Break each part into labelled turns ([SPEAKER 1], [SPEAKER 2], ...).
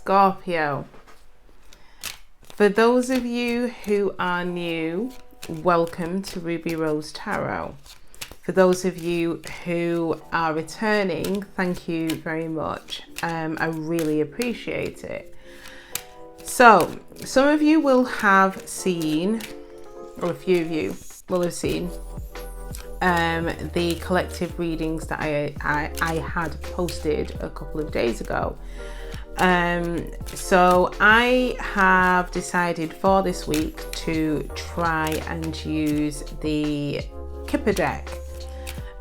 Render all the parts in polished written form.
[SPEAKER 1] Scorpio. For those of you who are new, welcome to Ruby Rose Tarot. For those of you who are returning, thank you very much. I really appreciate it. So, some of you will have seen, or a few of you will have seen, the collective readings that I had posted a couple of days ago. So I have decided for this week to try and use the Kipper deck.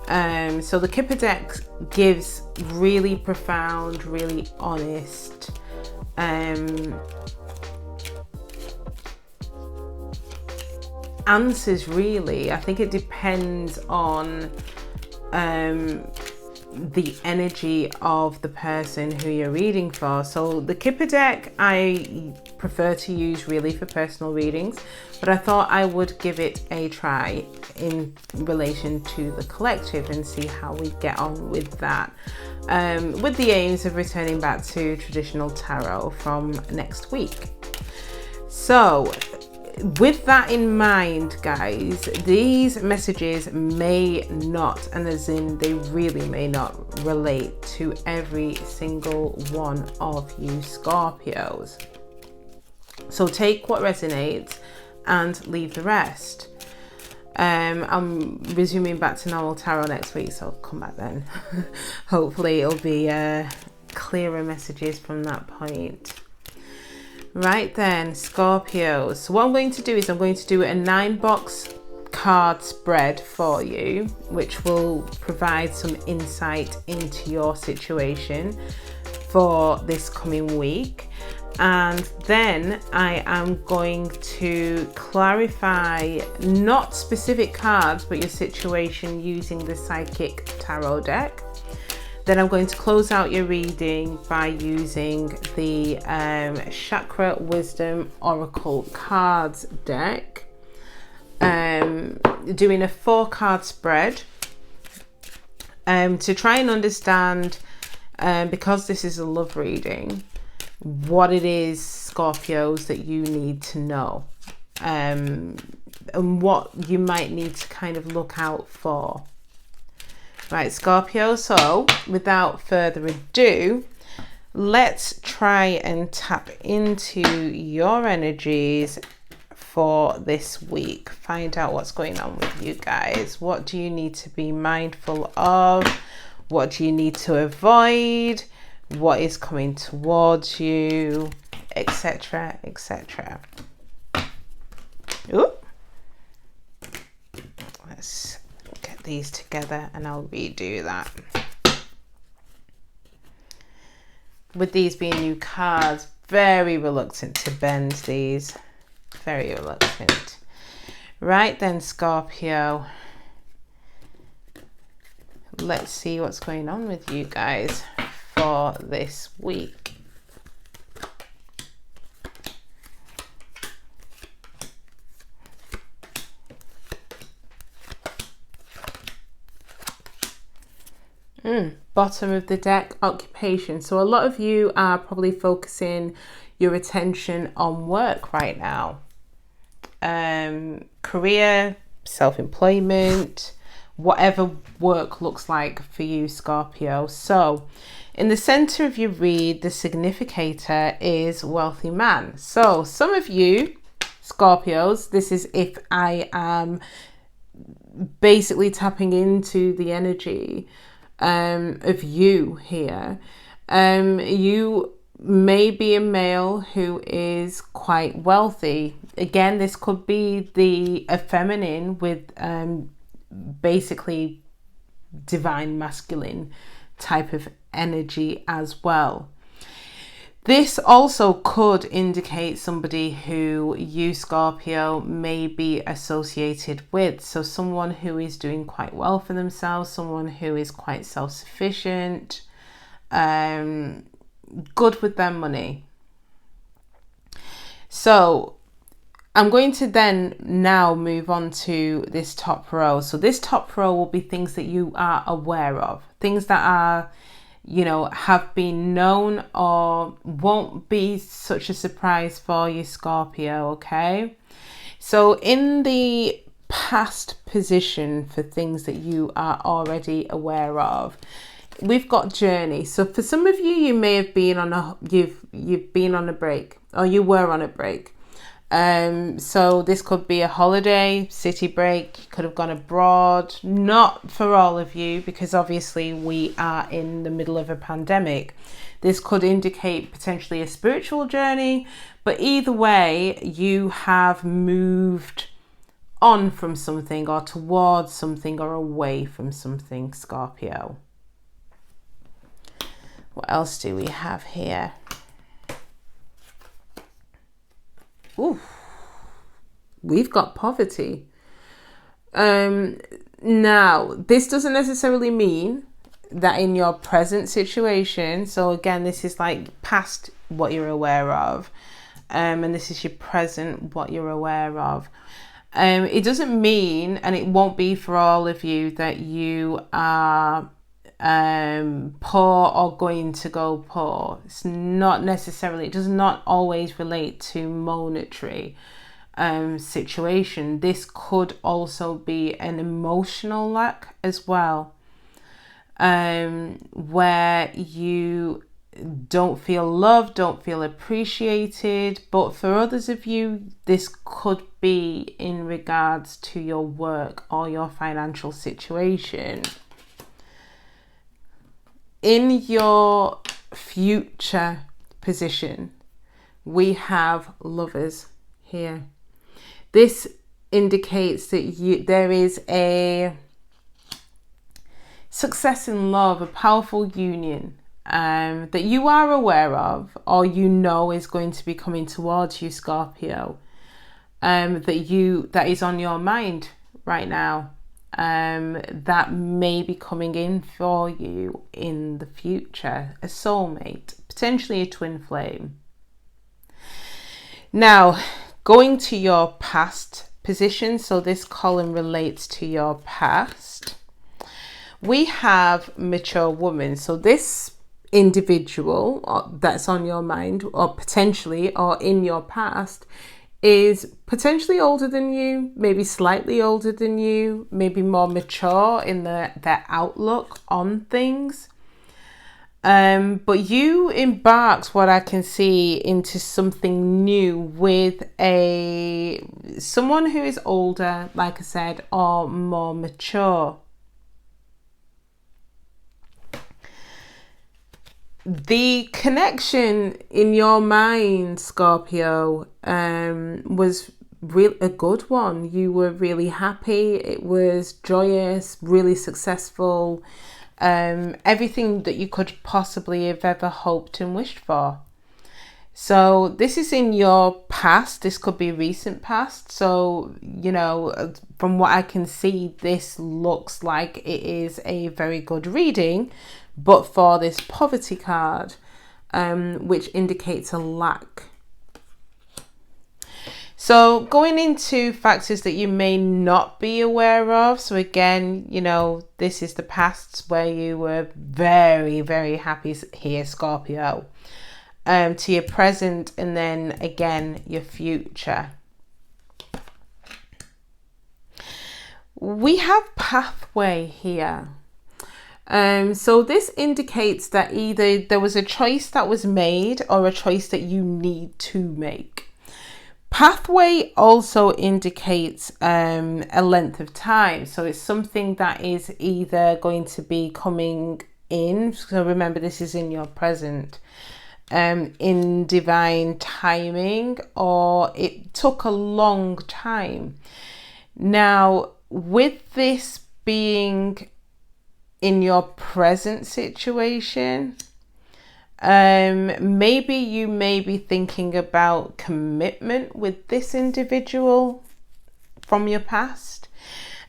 [SPEAKER 1] So the Kipper deck gives really profound, really honest, answers really. I think it depends on the energy of the person who you're reading for. So the Kipper deck I prefer to use really for personal readings, but I thought I would give it a try in relation to the collective and see how we get on with that, with the aims of returning back to traditional tarot from next week. So with that in mind, guys, these messages may not, and as in they really may not, relate to every single one of you Scorpios. So take what resonates and leave the rest. I'm resuming back to normal tarot next week, so I'll come back then. Hopefully it'll be clearer messages from that point. Right then, Scorpios. So what I'm going to do is I'm going to do a 9-box card spread for you, which will provide some insight into your situation for this coming week. And then I am going to clarify not specific cards, but your situation using the Psychic Tarot deck. Then I'm going to close out your reading by using the Chakra Wisdom Oracle Cards deck, doing a 4-card spread to try and understand, because this is a love reading, what it is, Scorpios, that you need to know, and what you might need to kind of look out for. Right, Scorpio, so without further ado, let's try and tap into your energies for this week. Find out what's going on with you guys. What do you need to be mindful of? What do you need to avoid? What is coming towards you? Etc, etc. Ooh. Let's get these together and I'll redo that. With these being new cards, very reluctant to bend these. Very reluctant. Right then, Scorpio. Let's see what's going on with you guys for this week. Bottom of the deck, occupation. So a lot of you are probably focusing your attention on work right now. Career, self-employment, whatever work looks like for you, Scorpio. So in the center of your read, the significator is wealthy man. So some of you Scorpios, this is if I am basically tapping into the energy of you here. You may be a male who is quite wealthy. Again, this could be a feminine with basically divine masculine type of energy as well. This also could indicate somebody who you, Scorpio, may be associated with. So someone who is doing quite well for themselves, someone who is quite self-sufficient, good with their money. So I'm going to then now move on to this top row. So this top row will be things that you are aware of, things that are you know, have been known or won't be such a surprise for you, Scorpio, okay? So in the past position for things that you are already aware of, we've got journey. So for some of you, you may have been on you've been on a break, or you were on a break. So this could be a holiday, city break. You could have gone abroad. Not for all of you, because obviously we are in the middle of a pandemic. This could indicate potentially a spiritual journey, but either way, you have moved on from something, or towards something, or away from something, Scorpio. What else do we have here? Ooh, we've got poverty. Now, this doesn't necessarily mean that in your present situation. So again, this is like past what you're aware of. And this is your present, what you're aware of. It doesn't mean, and it won't be for all of you, that you are poor or going to go poor. It's not necessarily, it does not always relate to monetary situation. This could also be an emotional lack as well, where you don't feel loved, don't feel appreciated. But for others of you, this could be in regards to your work or your financial situation. In your future position, we have Lovers here. This indicates that there is a success in love, a powerful union that you are aware of, or you know is going to be coming towards you, Scorpio, that is on your mind right now. That may be coming in for you in the future, a soulmate, potentially a twin flame. Now, going to your past position, so this column relates to your past. We have mature woman, so this individual that's on your mind, or potentially, or in your past, is potentially older than you, maybe slightly older than you, maybe more mature in their outlook on things. But you embarked, what I can see, into something new with someone who is older, like I said, or more mature. The connection in your mind, Scorpio, was a good one. You were really happy. It was joyous, really successful. Everything that you could possibly have ever hoped and wished for. So this is in your past. This could be recent past. So, you know, from what I can see, this looks like it is a very good reading. But for this poverty card, which indicates a lack. So going into factors that you may not be aware of. So again, you know, this is the past where you were very, very happy here, Scorpio. To your present, and then again, your future. We have pathway here. So this indicates that either there was a choice that was made or a choice that you need to make. Pathway also indicates a length of time. So it's something that is either going to be coming in. So remember, this is in your present, in divine timing, or it took a long time. Now, with this being in your present situation, maybe you may be thinking about commitment with this individual from your past.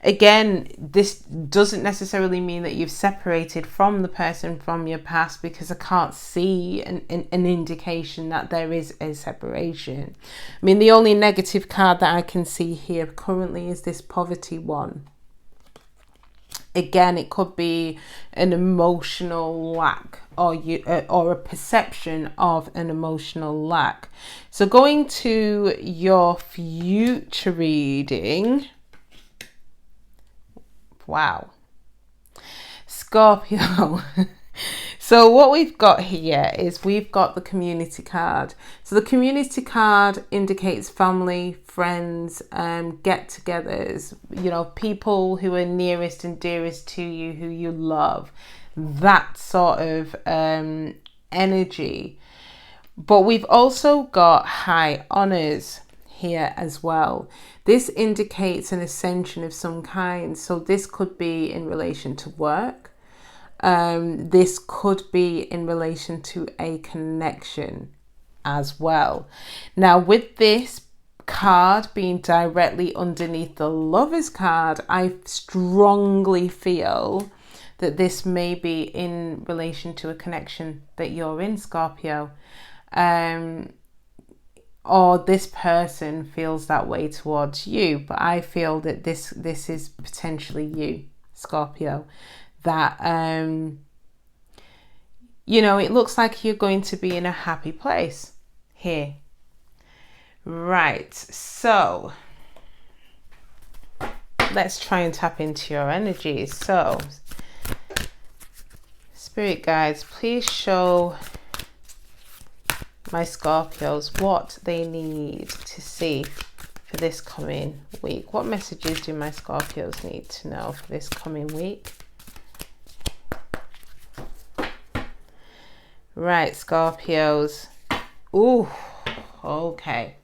[SPEAKER 1] Again, this doesn't necessarily mean that you've separated from the person from your past, because I can't see an indication that there is a separation. I mean, the only negative card that I can see here currently is this poverty one. Again, it could be an emotional lack, or a perception of an emotional lack. So going to your future reading. Wow. Scorpio. So what we've got here is we've got the community card. So the community card indicates family, friends, get-togethers, you know, people who are nearest and dearest to you, who you love, that sort of energy. But we've also got high honors here as well. This indicates an ascension of some kind. So this could be in relation to work. This could be in relation to a connection as well. Now, with this card being directly underneath the Lover's card, I strongly feel that this may be in relation to a connection that you're in, Scorpio. Or this person feels that way towards you, but I feel that this is potentially you, Scorpio. That, you know, it looks like you're going to be in a happy place here. Right, so let's try and tap into your energies. So, Spirit guides, please show my Scorpios what they need to see for this coming week. What messages do my Scorpios need to know for this coming week? Right, Scorpios. Ooh, okay.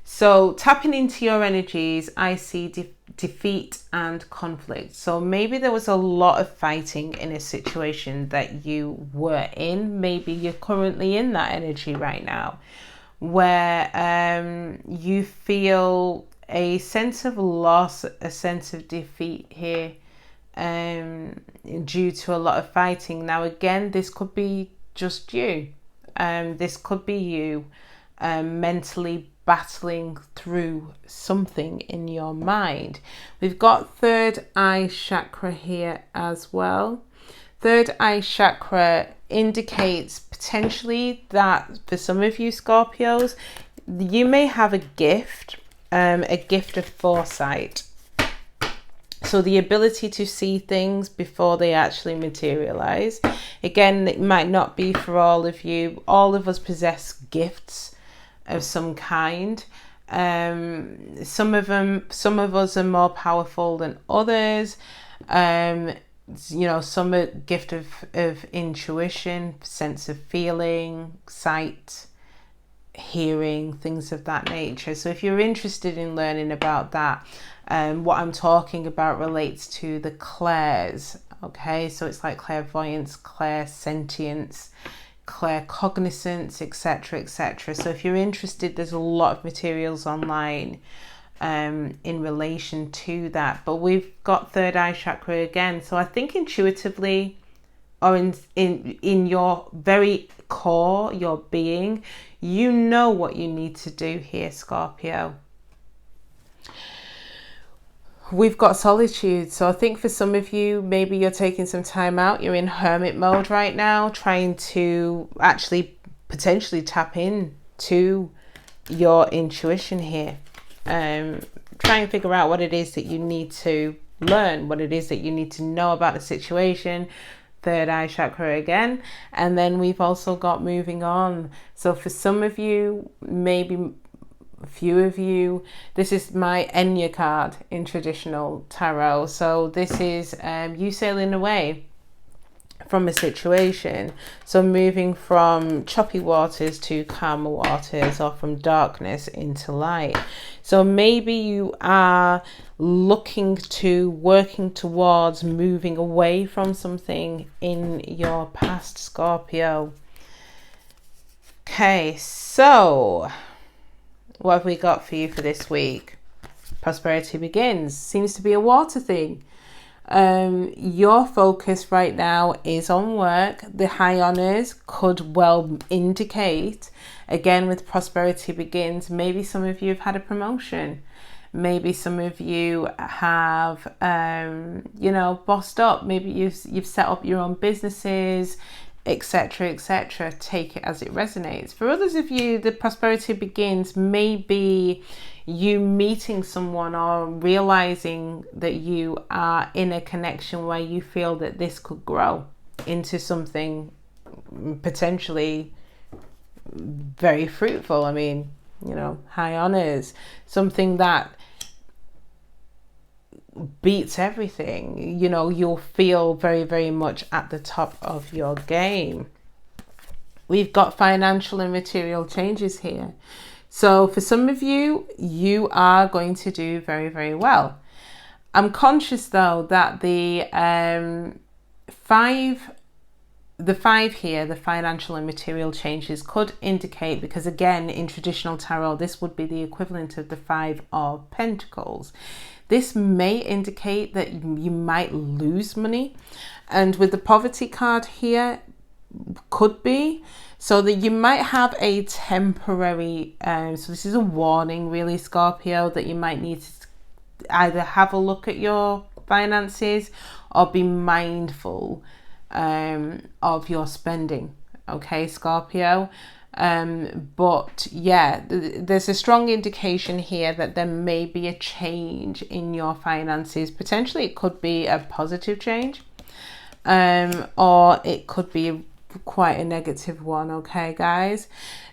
[SPEAKER 1] So tapping into your energies, I see defeat and conflict. So maybe there was a lot of fighting in a situation that you were in. Maybe you're currently in that energy right now, where you feel a sense of loss, a sense of defeat here, due to a lot of fighting. Now, again, this could be just you. This could be you mentally battling through something in your mind. We've got third eye chakra here as well. Third eye chakra indicates potentially that for some of you Scorpios, you may have a gift of foresight. So the ability to see things before they actually materialize. Again, it might not be for all of you. All of us possess gifts of some kind. Some of us are more powerful than others. You know, some are gift of intuition, sense of feeling, sight, hearing, things of that nature. So if you're interested in learning about that, what I'm talking about relates to the clairs. Okay, so it's like clairvoyance, clairsentience, claircognizance, etc., etc. So if you're interested, there's a lot of materials online in relation to that. But we've got third eye chakra again. So I think intuitively, or in your very core, your being, you know what you need to do here, Scorpio. We've got solitude. So I think for some of you, maybe you're taking some time out. You're in hermit mode right now, trying to actually potentially tap in to your intuition here. Try and figure out what it is that you need to learn, what it is that you need to know about the situation. Third eye chakra again. And then we've also got moving on. So for some of you, maybe a few of you, this is my Enya card in traditional tarot. So this is you sailing away from a situation. So moving from choppy waters to calmer waters, or from darkness into light. So maybe you are working towards moving away from something in your past, Scorpio. Okay, so what have we got for you for this week? Prosperity begins. Seems to be a water thing. Your focus right now is on work. The high honors could well indicate, again with prosperity begins, maybe some of you have had a promotion. Maybe some of you have, you know, bossed up. Maybe you've set up your own businesses, etc., etc. Take it as it resonates. For others of you, the prosperity begins maybe you meeting someone or realizing that you are in a connection where you feel that this could grow into something potentially very fruitful. I mean, you know, high honors, something that beats everything. You know, you'll feel very, very much at the top of your game. We've got financial and material changes here. So for some of you, you are going to do very, very well. I'm conscious though that the five here, the financial and material changes, could indicate, because again, in traditional tarot, this would be the equivalent of the 5 of Pentacles. This may indicate that you might lose money. And with the poverty card here, could be so that you might have a temporary so this is a warning really, Scorpio, that you might need to either have a look at your finances or be mindful of your spending. Okay, Scorpio. But yeah, there's a strong indication here that there may be a change in your finances. Potentially it could be a positive change, or it could be quite a negative one. Okay, guys.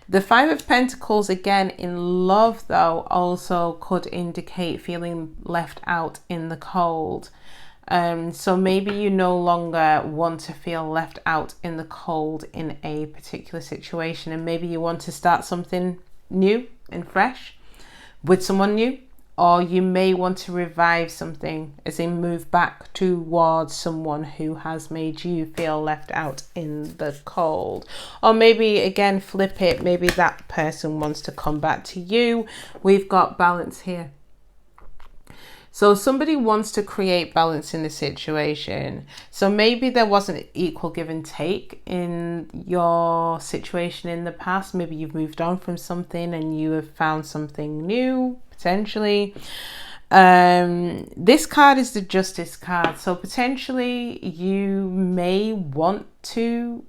[SPEAKER 1] The 5 of Pentacles, again, in love though, also could indicate feeling left out in the cold. So maybe you no longer want to feel left out in the cold in a particular situation, and maybe you want to start something new and fresh with someone new, or you may want to revive something, as in move back towards someone who has made you feel left out in the cold. Or maybe again, flip it, maybe that person wants to come back to you. We've got balance here. So somebody wants to create balance in the situation. So maybe there wasn't equal give and take in your situation in the past. Maybe you've moved on from something and you have found something new, potentially. This card is the Justice card. So potentially you may want to...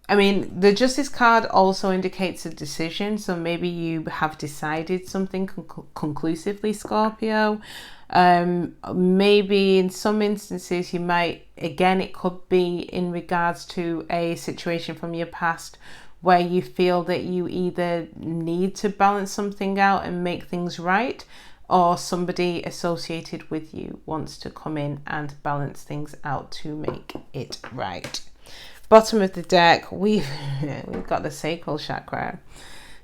[SPEAKER 1] I mean, the Justice card also indicates a decision. So maybe you have decided something conclusively, Scorpio. Maybe in some instances you might, again, it could be in regards to a situation from your past where you feel that you either need to balance something out and make things right, or somebody associated with you wants to come in and balance things out to make it right. Bottom of the deck, we've got the Sacral Chakra.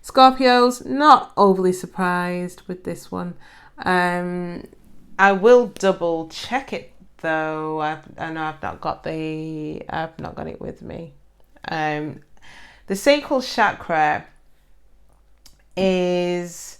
[SPEAKER 1] Scorpios, not overly surprised with this one. I will double check it though. I know I've not got it with me. The Sacral Chakra is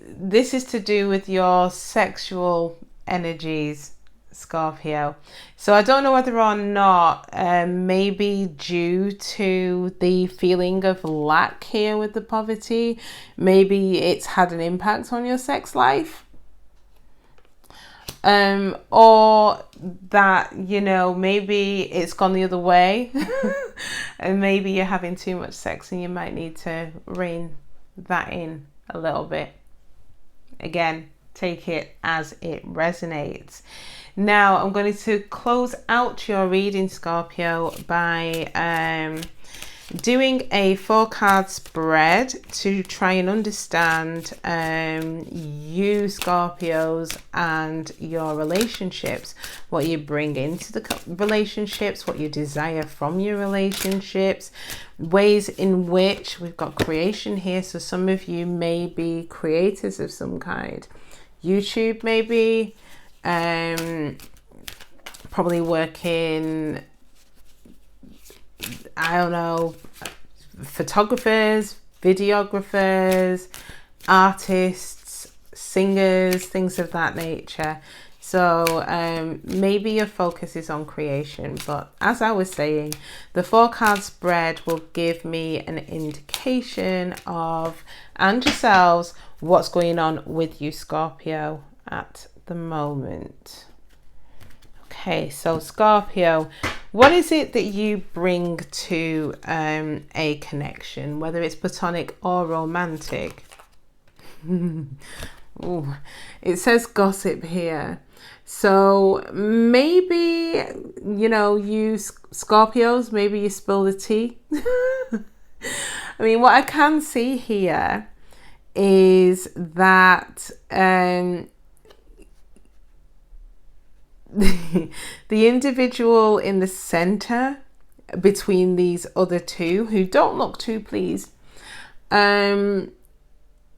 [SPEAKER 1] this is to do with your sexual energies, Scorpio. So I don't know whether or not maybe due to the feeling of lack here with the poverty, maybe it's had an impact on your sex life, or that, you know, maybe it's gone the other way and maybe you're having too much sex and you might need to rein that in a little bit. Again, take it as it resonates. Now I'm going to close out your reading, Scorpio, by doing a 4-card spread to try and understand you, Scorpios, and your relationships, what you bring into the relationships, what you desire from your relationships, ways in which we've got creation here. So some of you may be creators of some kind. YouTube maybe, probably working, I don't know, photographers, videographers, artists, singers, things of that nature. So maybe your focus is on creation, but as I was saying, the 4-card spread will give me an indication of, and yourselves, what's going on with you, Scorpio, at the moment. Okay, so Scorpio, what is it that you bring to a connection, whether it's platonic or romantic? Ooh, it says gossip here. So maybe, you know, you Scorpios, maybe you spill the tea. I mean, what I can see here is that the individual in the center between these other two, who don't look too pleased,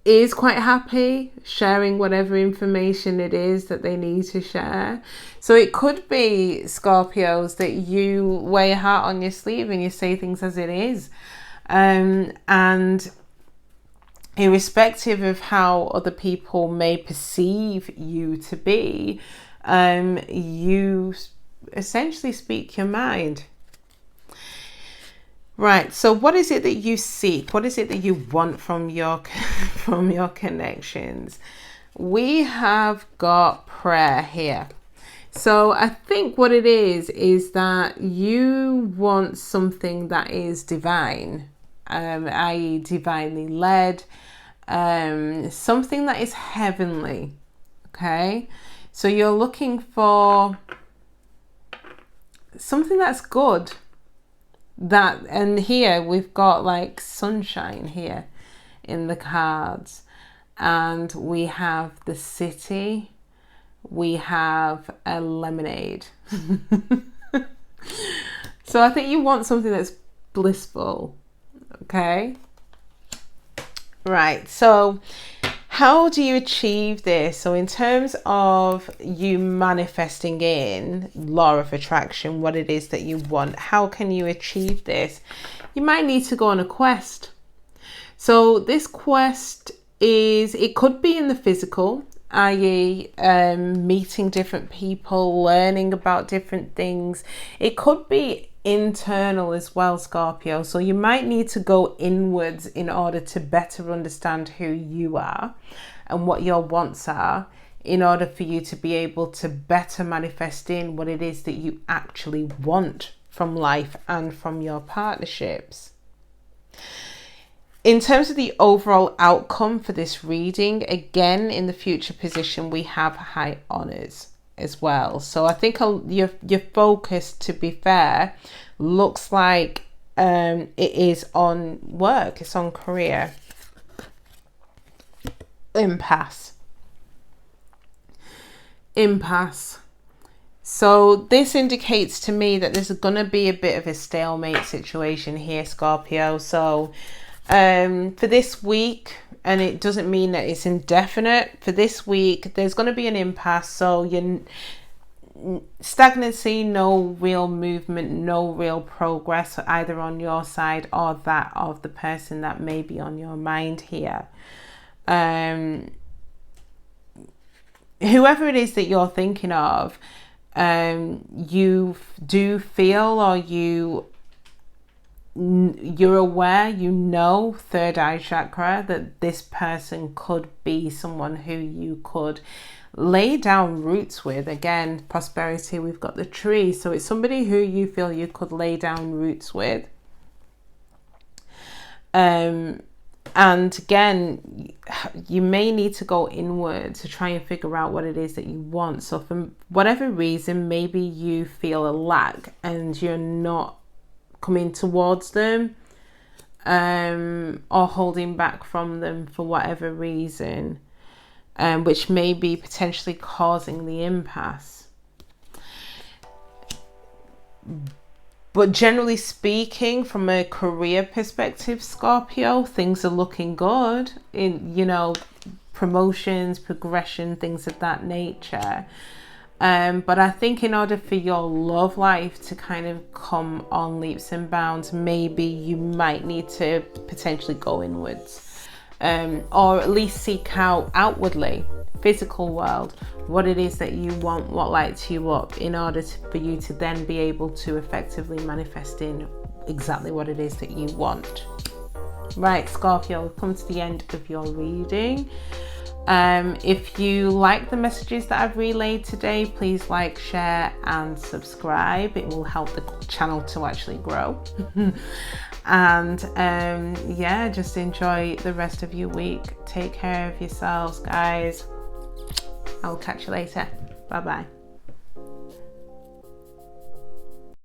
[SPEAKER 1] is quite happy sharing whatever information it is that they need to share. So it could be, Scorpios, that you wear your heart on your sleeve and you say things as it is. And irrespective of how other people may perceive you to be, you essentially speak your mind. Right, so what is it that you seek? What is it that you want from your connections? We have got prayer here. So I think what it is that you want something that is divine, i.e. divinely led, something that is heavenly, okay? So you're looking for something that's good. And here we've got like sunshine here in the cards, and we have the city, we have a lemonade. So I think you want something that's blissful, okay? Right, so how do you achieve this? So in terms of you manifesting in law of attraction, what it is that you want, how can you achieve this? You might need to go on a quest. So this quest it could be in the physical, i.e. meeting different people, learning about different things. It could be internal as well, Scorpio. So you might need to go inwards in order to better understand who you are and what your wants are, in order for you to be able to better manifest in what it is that you actually want from life and from your partnerships. In terms of the overall outcome for this reading, again, in the future position, we have high honors as well. So I think your focus, to be fair, looks like it is on work, it's on career. Impasse. So this indicates to me that there's going to be a bit of a stalemate situation here, Scorpio. So for this week, and it doesn't mean that it's indefinite, for this week there's going to be an impasse. So stagnancy, no real movement, no real progress, either on your side or that of the person that may be on your mind here. Whoever it is that you're thinking of, you do feel, or you're aware, you know, third eye chakra, that this person could be someone who you could lay down roots with. Again, prosperity, we've got the tree, so it's somebody who you feel you could lay down roots with. And again, you may need to go inward to try and figure out what it is that you want. So for whatever reason, maybe you feel a lack and you're not coming towards them, or holding back from them for whatever reason, which may be potentially causing the impasse. But generally speaking, from a career perspective, Scorpio, things are looking good in, you know, promotions, progression, things of that nature. But I think in order for your love life to kind of come on leaps and bounds, maybe you might need to potentially go inwards. or at least seek out outwardly, physical world, what it is that you want, what lights you up, in order for you to then be able to effectively manifest in exactly what it is that you want. Right, Scorpio, we've come to the end of your reading. If you like the messages that I've relayed today, please like, share and subscribe. It will help the channel to actually grow. And yeah, just enjoy the rest of your week. Take care of yourselves, guys. I'll catch you later. Bye bye.